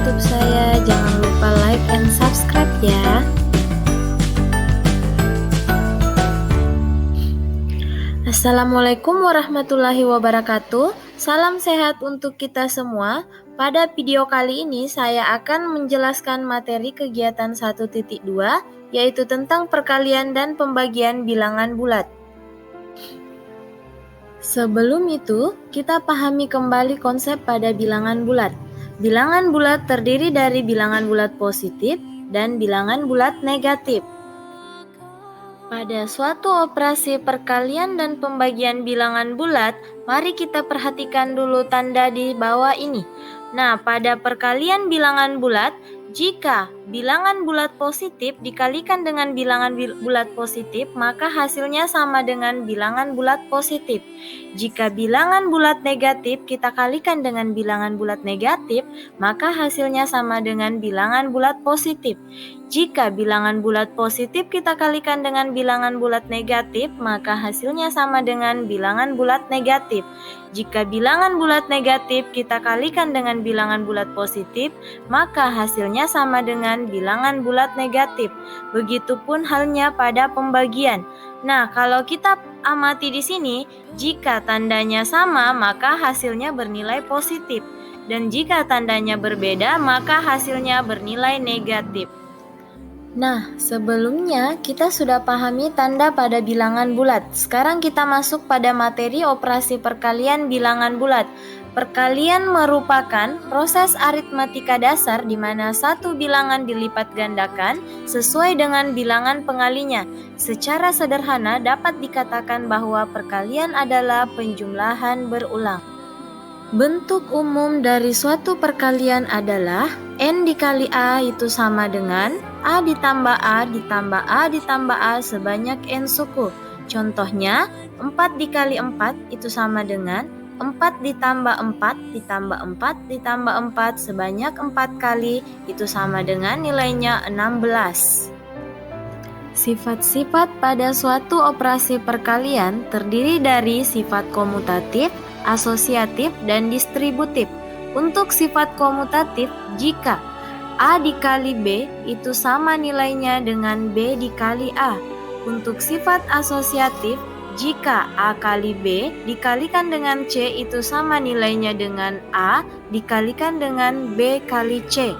YouTube saya. Jangan lupa like and subscribe ya. Assalamualaikum warahmatullahi wabarakatuh. Salam sehat untuk kita semua. Pada video kali ini saya akan menjelaskan materi kegiatan 1.2, yaitu tentang perkalian dan pembagian bilangan bulat. Sebelum itu, kita pahami kembali konsep pada bilangan bulat. Bilangan bulat terdiri dari bilangan bulat positif dan bilangan bulat negatif. Pada suatu operasi perkalian dan pembagian bilangan bulat, mari kita perhatikan dulu tanda di bawah ini. Nah, pada perkalian bilangan bulat, jika bilangan bulat positif dikalikan dengan bilangan bulat positif, maka hasilnya sama dengan bilangan bulat positif. Jika bilangan bulat negatif kita kalikan dengan bilangan bulat negatif, maka hasilnya sama dengan bilangan bulat positif. Jika bilangan bulat positif kita kalikan dengan bilangan bulat negatif, maka hasilnya sama dengan bilangan bulat negatif. Jika bilangan bulat negatif kita kalikan dengan bilangan bulat positif, maka hasilnya sama dengan bilangan bulat negatif. Begitupun halnya pada pembagian. Nah, kalau kita amati di sini, jika tandanya sama, maka hasilnya bernilai positif. Dan jika tandanya berbeda, maka hasilnya bernilai negatif. Nah, sebelumnya kita sudah pahami tanda pada bilangan bulat. Sekarang kita masuk pada materi operasi perkalian bilangan bulat. Perkalian merupakan proses aritmatika dasar di mana satu bilangan dilipat gandakan sesuai dengan bilangan pengalinya. Secara sederhana dapat dikatakan bahwa perkalian adalah penjumlahan berulang. Bentuk umum dari suatu perkalian adalah N dikali A itu sama dengan A ditambah A ditambah A ditambah A sebanyak N suku. Contohnya, 4 dikali 4 itu sama dengan 4 ditambah 4 ditambah 4 ditambah 4 sebanyak 4 kali itu sama dengan nilainya 16. Sifat-sifat pada suatu operasi perkalian terdiri dari sifat komutatif, asosiatif, dan distributif. Untuk sifat komutatif, jika A dikali B itu sama nilainya dengan B dikali A. Untuk sifat asosiatif, jika A kali B dikalikan dengan C itu sama nilainya dengan A dikalikan dengan B kali C.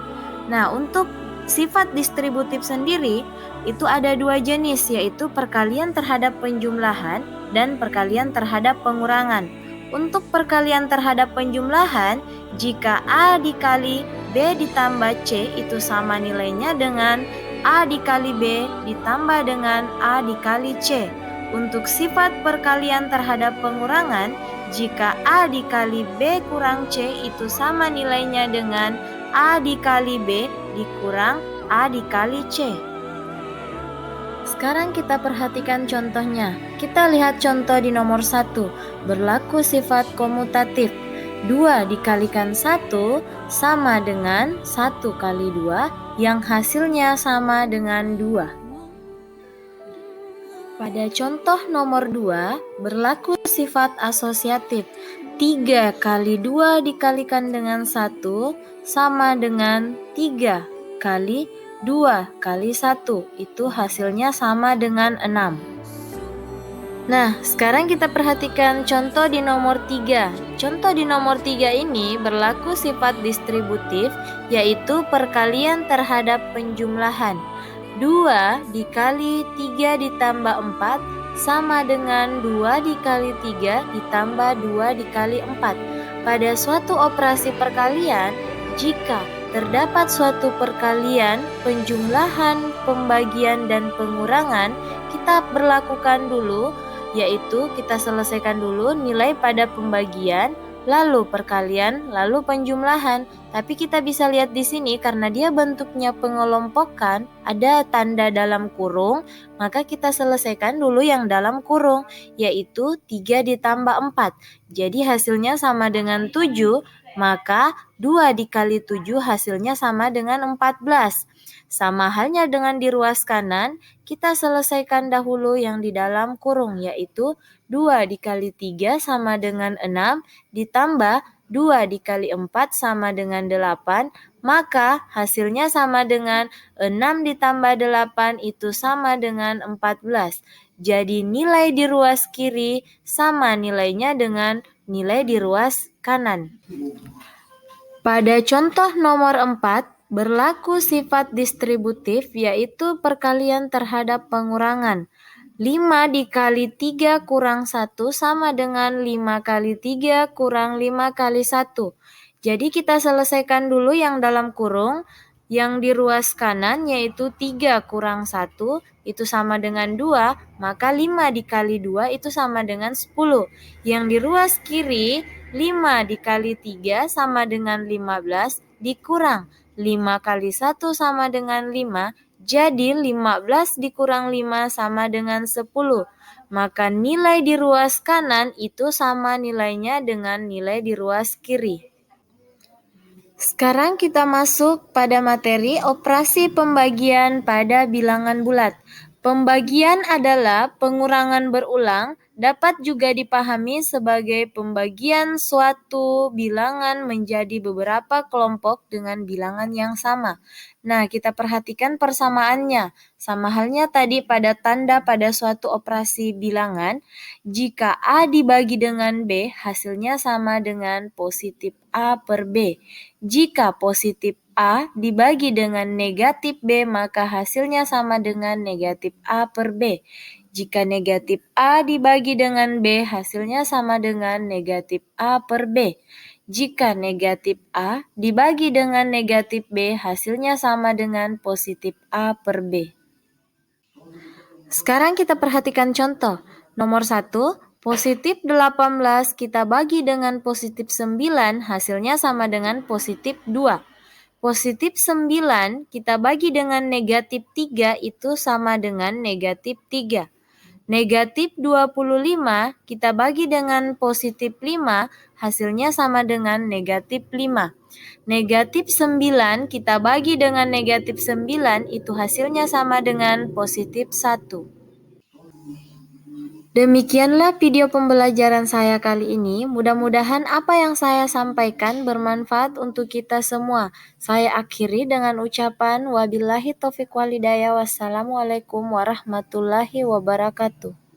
Nah, untuk sifat distributif sendiri, itu ada dua jenis, yaitu perkalian terhadap penjumlahan dan perkalian terhadap pengurangan. Untuk perkalian terhadap penjumlahan, jika A dikali B ditambah C itu sama nilainya dengan A dikali B ditambah dengan A dikali C. Untuk sifat perkalian terhadap pengurangan, jika A dikali B kurang C itu sama nilainya dengan A dikali B dikurang A dikali C. Sekarang kita perhatikan contohnya. Kita lihat contoh di nomor 1. Berlaku sifat komutatif. 2 dikalikan 1 sama dengan 1 kali 2 yang hasilnya sama dengan 2. Pada contoh nomor 2, berlaku sifat asosiatif. 3 kali 2 dikalikan dengan 1 sama dengan 3 kali 2 kali 1, itu hasilnya sama dengan 6. Nah, sekarang kita perhatikan contoh di nomor 3. Contoh di nomor 3 ini berlaku sifat distributif, yaitu perkalian terhadap penjumlahan. 2 dikali 3 ditambah 4 sama dengan 2 dikali 3 ditambah 2 dikali 4. Pada suatu operasi perkalian, jika terdapat suatu perkalian, penjumlahan, pembagian, dan pengurangan, kita berlakukan dulu, yaitu kita selesaikan dulu nilai pada pembagian, lalu perkalian, lalu penjumlahan. Tapi kita bisa lihat di sini karena dia bentuknya pengelompokan, ada tanda dalam kurung, maka kita selesaikan dulu yang dalam kurung, yaitu 3 ditambah 4. Jadi hasilnya sama dengan 7, maka 2 dikali 7 hasilnya sama dengan 14. Sama halnya dengan di ruas kanan, kita selesaikan dahulu yang di dalam kurung, yaitu 2 dikali 3 sama dengan 6, ditambah 2 dikali 4 sama dengan 8, maka hasilnya sama dengan 6 ditambah 8 itu sama dengan 14. Jadi nilai di ruas kiri sama nilainya dengan nilai di ruas kanan. Pada contoh nomor 4, berlaku sifat distributif yaitu perkalian terhadap pengurangan. 5 dikali 3 kurang 1 sama dengan 5 kali 3 kurang 5 kali 1. Jadi kita selesaikan dulu yang dalam kurung. Yang di ruas kanan yaitu 3 kurang 1 itu sama dengan 2, maka 5 dikali 2 itu sama dengan 10. Yang di ruas kiri 5 dikali 3 sama dengan 15 dikurang 5 kali 1 sama dengan 5, jadi 15 dikurang 5 sama dengan 10. Maka nilai di ruas kanan itu sama nilainya dengan nilai di ruas kiri. Sekarang kita masuk pada materi operasi pembagian pada bilangan bulat. Pembagian adalah pengurangan berulang, dapat juga dipahami sebagai pembagian suatu bilangan menjadi beberapa kelompok dengan bilangan yang sama. Nah, kita perhatikan persamaannya. Sama halnya tadi pada tanda pada suatu operasi bilangan, jika A dibagi dengan B, hasilnya sama dengan positif A per B. Jika positif A dibagi dengan negatif B, maka hasilnya sama dengan negatif A per B. Jika negatif A dibagi dengan B, hasilnya sama dengan negatif A per B. Jika negatif A dibagi dengan negatif B, hasilnya sama dengan positif A per B. Sekarang kita perhatikan contoh. Nomor 1, positif 18 kita bagi dengan positif 9, hasilnya sama dengan positif 2. Positif 9 kita bagi dengan negatif 3 itu sama dengan negatif 3. Negatif 25 kita bagi dengan positif 5, hasilnya sama dengan negatif 5. Negatif 9 kita bagi dengan negatif 9, itu hasilnya sama dengan positif 1. Demikianlah video pembelajaran saya kali ini. Mudah-mudahan apa yang saya sampaikan bermanfaat untuk kita semua. Saya akhiri dengan ucapan wabillahi taufiq walhidayah. Wassalamualaikum warahmatullahi wabarakatuh.